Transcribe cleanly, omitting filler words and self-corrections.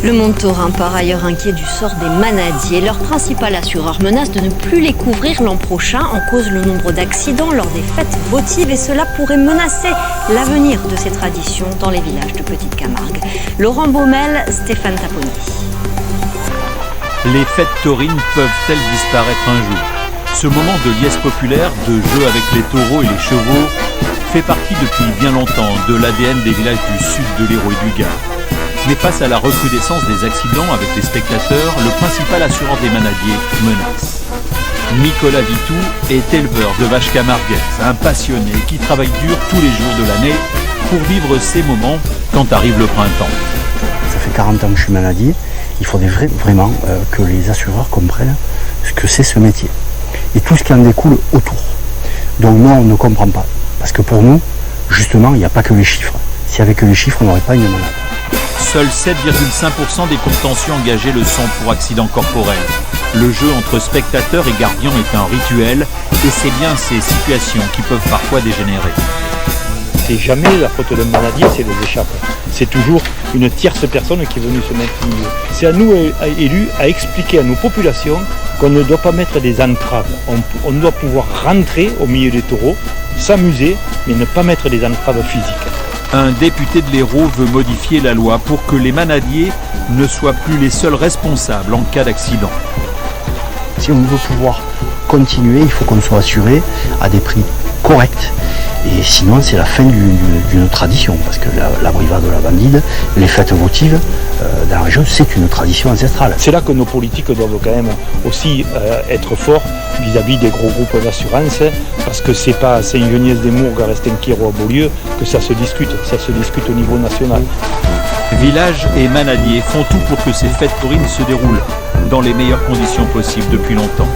Le monde taurin, par ailleurs inquiet du sort des manadiers. Leur principal assureur menace de ne plus les couvrir l'an prochain en cause le nombre d'accidents lors des fêtes votives et cela pourrait menacer l'avenir de ces traditions dans les villages de Petite Camargue. Laurent Baumel, Stéphane Taponi. Les fêtes taurines peuvent-elles disparaître un jour ? Ce moment de liesse populaire, de jeu avec les taureaux et les chevaux, fait partie depuis bien longtemps de l'ADN des villages du sud de l'Hérault et du Gard. Mais face à la recrudescence des accidents avec les spectateurs, le principal assureur des manadiers menace. Nicolas Vitou est éleveur de vaches camarguaises, un passionné qui travaille dur tous les jours de l'année pour vivre ces moments quand arrive le printemps. Ça fait 40 ans que je suis manadier, il faudrait vraiment que les assureurs comprennent ce que c'est ce métier et tout ce qui en découle autour. Donc nous, on ne comprend pas, parce que pour nous, justement, il n'y a pas que les chiffres. S'il n'y avait que les chiffres, on n'aurait pas une manade. Seuls 7,5% des contentieux engagés le sont pour accidents corporels. Le jeu entre spectateurs et gardiens est un rituel et c'est bien ces situations qui peuvent parfois dégénérer. C'est jamais la faute d'un manadier, c'est les échappes. C'est toujours une tierce personne qui est venue se mettre au milieu. C'est à nous, élus, à expliquer à nos populations qu'on ne doit pas mettre des entraves. On doit pouvoir rentrer au milieu des taureaux, s'amuser, mais ne pas mettre des entraves physiques. Un député de l'Hérault veut modifier la loi pour que les manadiers ne soient plus les seuls responsables en cas d'accident. Si on veut pouvoir continuer, il faut qu'on soit assuré à des prix corrects. Et sinon, c'est la fin d'une tradition, parce que la brivade de la bandide, les fêtes votives dans la région, c'est une tradition ancestrale. C'est là que nos politiques doivent quand même aussi être forts vis-à-vis des gros groupes d'assurance, parce que c'est pas à Saint-Geniès-des-Mourgues, à Restinquier ou à Beaulieu que ça se discute au niveau national. Villages et manadiers font tout pour que ces fêtes taurines se déroulent dans les meilleures conditions possibles depuis longtemps.